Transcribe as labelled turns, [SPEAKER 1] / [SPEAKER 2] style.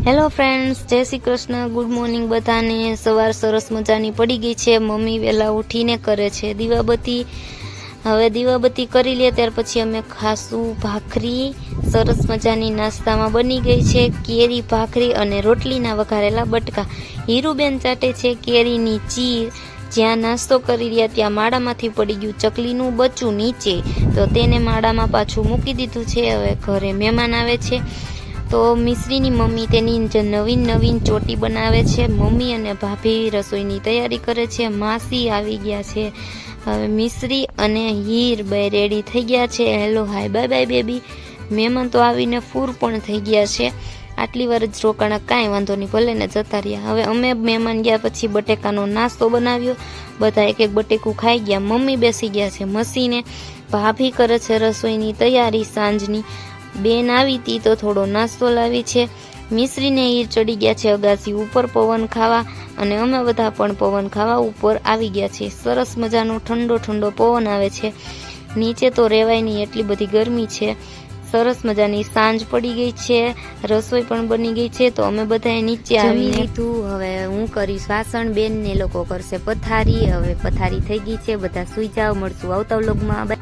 [SPEAKER 1] Hello friends, જય Shri Krishna. Good morning બધાને. સવાર સરસ મજાની પડી ગઈ છે. મમ્મી વહેલા ઉઠીને કરે છે દીવાબત્તી. હવે દીવાબત્તી કરી લે ત્યાર પછી અમે ખાશું ભાખરી. સરસ મજાની નાસ્તામાં બની ગઈ છે કેરી ભાખરી અને રોટલીના વઘારેલા બટકા. હીરુબેન ચાટે છે કેરીની ચીર. જ્યાં નાસ્તો કરી રહ્યા ત્યાં માળામાંથી પડી ગયું ચકલીનું બચ્ચું નીચે, તો તેને માળામાં પાછું મૂકી દીધું છે. હવે ઘરે મહેમાન આવે છે તો મિશ્રીની મમ્મી તેની નવીન ચોટી બનાવે છે. મમ્મી અને ભાભી રસોઈની તૈયારી કરે છે. માસી આવી ગયા છે. હવે મિશ્રી અને હીર બે રેડી થઈ ગયા છે. Hello hi bye bye baby. મહેમાન તો આવીને ફૂર પણ થઈ ગયા છે. આટલી વાર જ રોકાણા, કાંઈ વાંધો નહીં, ભલે ને જતા રહ્યા. હવે અમે મહેમાન ગયા પછી બટેકાનો નાસ્તો બનાવ્યો. બધા એક એક બટેકું ખાઈ ગયા. મમ્મી બેસી ગયા છે મસીને. ભાભી કરે છે રસોઈની તૈયારી સાંજની. બેન આવી હતી તો થોડો નાસ્તો લાવી છે. મિશ્રીને હીર ચડી ગયા છે અગાસી ઉપર પવન ખાવા, અને અમે બધા પણ પવન ખાવા ઉપર આવી ગયા છે. સરસ મજાનો ઠંડો પવન આવે છે. નીચે તો રહેવાય નહીં, એટલી બધી ગરમી છે. સરસ મજાની સાંજ પડી ગઈ છે. રસોઈ પણ બની ગઈ છે તો અમે બધાએ નીચે આવી લીધું. હવે હું કરીશ વાસણ, બેન ને લોકો કરશે પથારી. હવે પથારી થઈ ગઈ છે. બધા સુઈ જાવ. મળશું આવતા વ્લોગમાં.